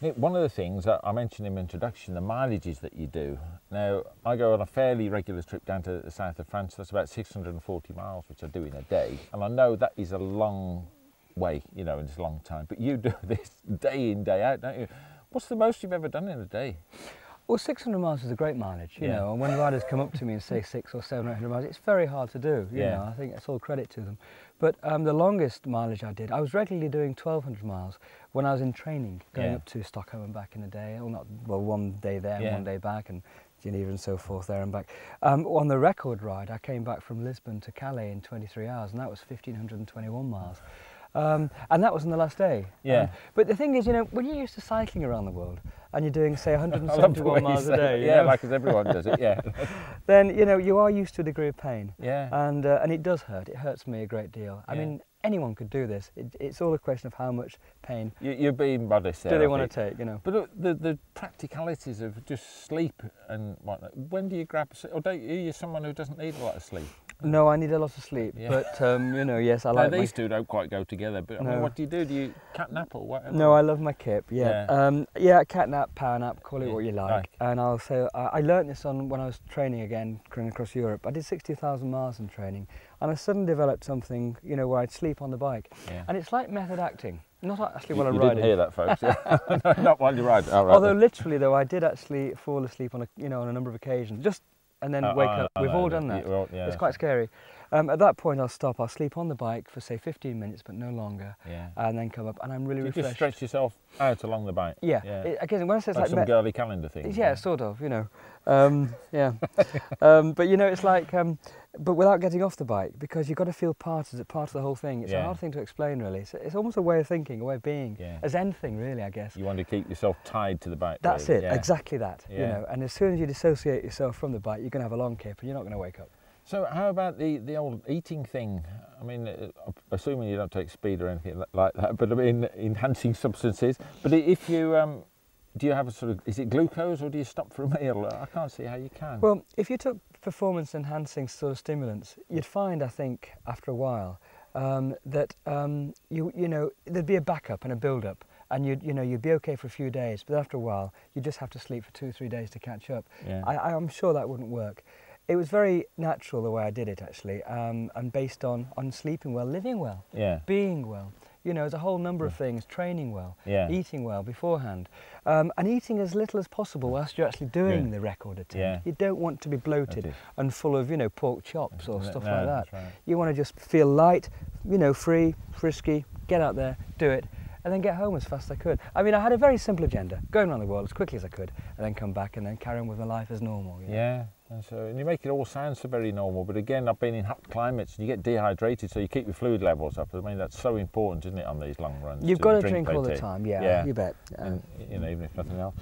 Nick, one of the things that I mentioned in my introduction, the mileages that you do. Now, I go on a fairly regular trip down to the south of France. That's about 640 miles, which I do in a day. And I know that is a long way, you know, and it's a long time. But you do this day in, day out, don't you? What's the most you've ever done in a day? Well, 600 miles is a great mileage, you know, and when riders come up to me and say 600 or 700 miles, it's very hard to do, you know, I think that's all credit to them. But the longest mileage I did, I was regularly doing 1,200 miles when I was in training, going up to Stockholm and back in a day, or not, well, one day there and one day back, and Geneva and so forth there and back. On the record ride, I came back from Lisbon to Calais in 23 hours, and that was 1,521 miles. And that was on the last day. But the thing is, you know, when you're used to cycling around the world and you're doing, say, 171 miles a day, yeah, like as everyone does it, then, you know, you are used to a degree of pain. And it does hurt. It hurts me a great deal. I mean, anyone could do this. It's all a question of how much pain you're being modest there, do they want to take, you know. But look, the practicalities of just sleep and whatnot. When do you grab, or are you someone who doesn't need a lot of sleep? No, I need a lot of sleep, but you know, yes, I like. These two don't quite go together. But no. I mean, what do you do? Do you cat nap or whatever? No, I love my kip. Yeah, cat nap, power nap, call it what you like. And I'll say I learnt this on when I was training again, going across Europe. I did 60,000 miles in training, and I suddenly developed something, you know, where I'd sleep on the bike, and it's like method acting. Not actually while I'm riding. You didn't hear that, folks. No, not while you ride. Right, although literally, though, I did actually fall asleep on on a number of occasions. Just and then wake up. We've all done that. It's quite scary. At that point, I'll stop. I'll sleep on the bike for say 15 minutes, but no longer. And then come up, and I'm really refreshed. You just stretch yourself out along the bike. Again, when I say it's like some girly calendar thing. Yeah, sort of. You know. But you know, it's like, but without getting off the bike, because you've got to feel part of the whole thing. It's a hard thing to explain, really. It's almost a way of thinking, a way of being, a Zen thing, really, I guess. You want to keep yourself tied to the bike. That's it, exactly that. You know, and as soon as you dissociate yourself from the bike, you're going to have a long kip, and you're not going to wake up. So how about the old eating thing? I mean, assuming you don't take speed or anything like that, but I mean, enhancing substances. But if you do you have a sort of, is it glucose or do you stop for a meal? I can't see how you can. Well, if you took performance enhancing sort of stimulants, you'd find, I think, after a while, that you know, there'd be a backup and a build-up, and you'd be okay for a few days, but after a while, you just have to sleep for 2 or 3 days to catch up. I'm sure that wouldn't work. It was very natural the way I did it, actually, and based on sleeping well, living well, being well. You know, there's a whole number of things, training well, eating well beforehand, and eating as little as possible whilst you're actually doing the record attempt. You don't want to be bloated and full of, you know, pork chops or stuff like that. You want to just feel light, you know, free, frisky, get out there, do it, and then get home as fast as I could. I mean, I had a very simple agenda, going around the world as quickly as I could, and then come back and then carry on with my life as normal. You know? And you make it all sound so very normal, but again, I've been in hot climates and you get dehydrated, so you keep your fluid levels up. I mean, that's so important, isn't it, on these long runs? You've got to drink all the time, you bet. And, you know, even if nothing else.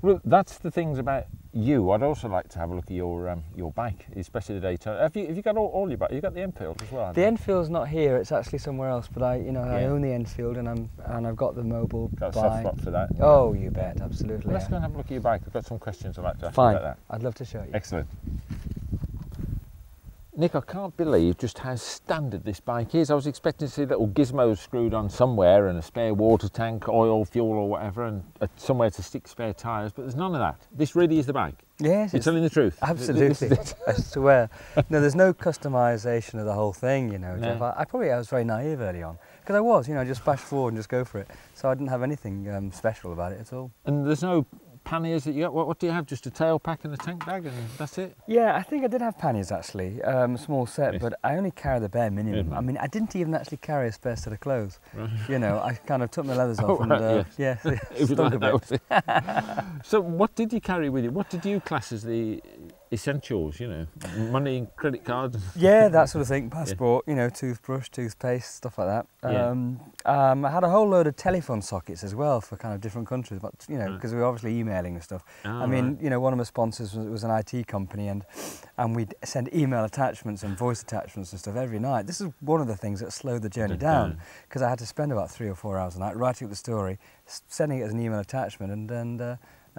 Well, that's the things about you. I'd also like to have a look at your bike, especially the Daytona. Have you got all your bike? You've got the Enfield as well. The Enfield's not here; it's actually somewhere else. But I own the Enfield, and I've got the mobile bike. Got a soft spot for that. Oh, you bet, absolutely. Well, let's go and have a look at your bike. I've got some questions I'd like to ask you about that. I'd love to show you. Excellent. Nick, I can't believe just how standard this bike is. I was expecting to see little gizmos screwed on somewhere and a spare water tank, oil, fuel or whatever, and somewhere to stick spare tyres, but there's none of that. This really is the bike. Yes. You're telling the truth. Absolutely. I swear. No, there's no customisation of the whole thing, you know, Jeff. I was very naive early on, because I was, you know, just bash forward and just go for it. So I didn't have anything special about it at all. And there's no panniers that you got? What do you have? Just a tail pack and a tank bag, and that's it? Yeah, I think I did have panniers actually, a small set, but I only carry the bare minimum. I mean, I didn't even actually carry a spare set of clothes. You know, I kind of took my leathers off and stunk a bit. So what did you carry with you? What did you class as the essentials, you know, money, credit cards? Yeah, that sort of thing, passport, you know, toothbrush, toothpaste, stuff like that. I had a whole load of telephone sockets as well for kind of different countries, but, you know, because we were obviously emailing and stuff. I mean, you know, one of my sponsors was an IT company, and we'd send email attachments and voice attachments and stuff every night. This is one of the things that slowed the journey down, because I had to spend about 3 or 4 hours a night writing up the story, sending it as an email attachment, and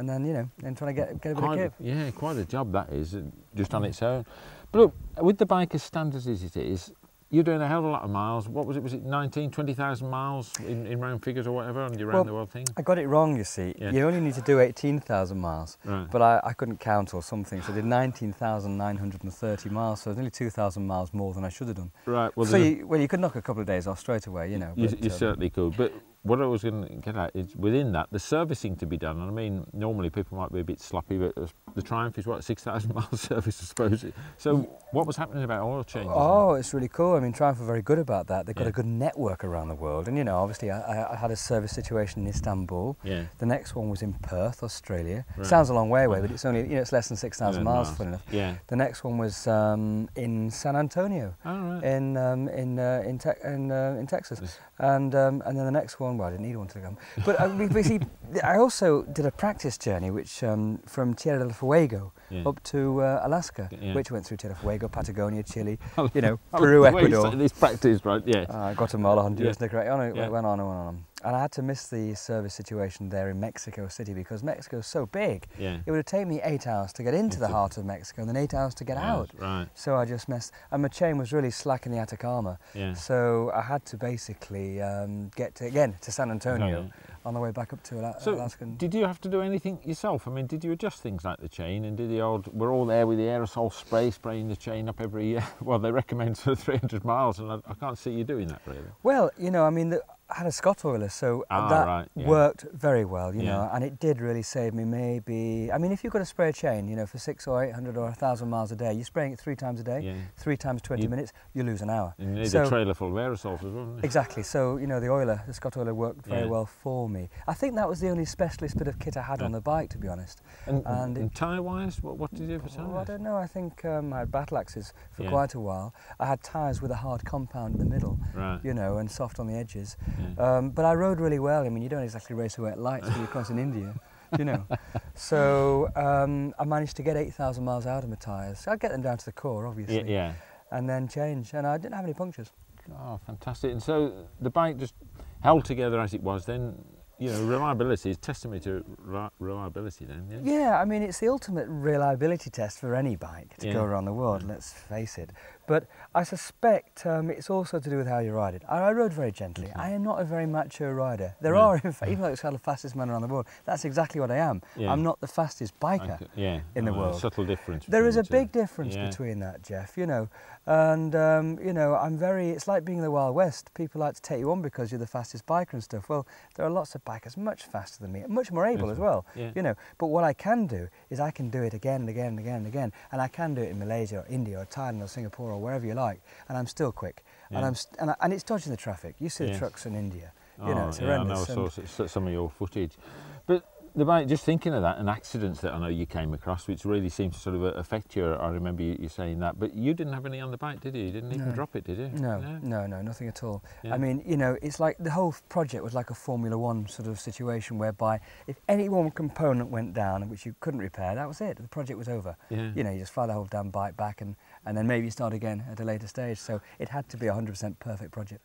then, you know, and trying to get a bit of kip. Yeah, quite a job that is, just on its own. But look, with the bike as standard as it is, you're doing a hell of a lot of miles. What was it? Was it 19, 20,000 miles in round figures or whatever on your round the world thing? I got it wrong, you see. Yeah. You only need to do 18,000 miles, Right. but I couldn't count or something, so I did 19,930 miles, so nearly 2,000 miles more than I should have done. Right. Well, So you could knock a couple of days off straight away, you know. You but, certainly could. But what I was going to get at is within that, the servicing to be done. And I mean, normally people might be a bit sloppy, but the Triumph is what, 6,000 miles service, I suppose. So what was happening about oil changes? Oh, it's really cool. I mean, Triumph are very good about that. They've got a good network around the world. And, you know, obviously I had a service situation in Istanbul. Yeah. The next one was in Perth, Australia. Right. Sounds a long way away, but it's only, you know, it's less than 6,000 miles, funny enough. Yeah. The next one was in San Antonio, Oh, right. in Texas. And then the next one, well, I didn't need one to come. But basically, I also did a practice journey, which from Tierra del Fuego up to Alaska, which went through Tierra del Fuego, Patagonia, Chile, you know, Peru, Ecuador. This practice, right? Yeah. Guatemala, Honduras, Nicaragua. It went on and on. And I had to miss the service situation there in Mexico City because Mexico is so big. Yeah. It would have taken me 8 hours to get into the heart of Mexico and then 8 hours to get out. Right. So I just messed, and my chain was really slack in the Atacama. Yeah. So I had to basically get to San Antonio on the way back up to Alaska. Did you have to do anything yourself? I mean, did you adjust things like the chain and did we're all there with the aerosol spray, spraying the chain up every, well, they recommend sort of 300 miles and I can't see you doing that really. Well, you know, I mean, I had a Scott oiler, so that worked very well, you know, and it did really save me maybe, I mean, if you've got to spray a chain, you know, for 600 or 800 or 1,000 miles a day, you're spraying it 3 times a day, 3 times 20 minutes, you lose an hour. You need a trailer full of aerosols as well. Exactly, so, you know, the Scott oiler worked very well for me. I think that was the only specialist bit of kit I had on the bike, to be honest. And tyre-wise, what did you do for tyres? I don't know, I think I had battle axes for quite a while. I had tyres with a hard compound in the middle, you know, and soft on the edges. But I rode really well. I mean, you don't exactly race away at lights when you're crossing India, you know. So I managed to get 8,000 miles out of my tyres. I'd get them down to the core, obviously, and then change. And I didn't have any punctures. Oh, fantastic. And so the bike just held together as it was then. You know, reliability is testament to reliability then, yeah? Yeah, I mean, it's the ultimate reliability test for any bike to go around the world, let's face it. But I suspect it's also to do with how you ride it. I rode very gently. I am not a very macho rider. There are, in fact, even though it's kind of the fastest man around the world, that's exactly what I am. I'm not the fastest biker in the world. A subtle difference. There is a big difference between that, Jeff, you know. And, you know, it's like being in the Wild West. People like to take you on because you're the fastest biker and stuff. Well, there are lots of bikers much faster than me, much more able as well, you know. But what I can do is I can do it again and again and again and again. And I can do it in Malaysia or India or Thailand or Singapore or wherever you like. And I'm still quick. And it's dodging the traffic. You see the trucks in India. You know, it's horrendous. I know, I saw some of your footage. But the bike, just thinking of that and accidents that I know you came across, which really seems to sort of affect you. I remember you saying that, but you didn't have any on the bike, did you? You didn't even drop it, did you? No, nothing at all. I mean, you know, it's like the whole project was like a Formula One sort of situation whereby if any one component went down, which you couldn't repair, that was it. The project was over. You know, you just fly the whole damn bike back and then maybe start again at a later stage. So it had to be a 100% perfect project.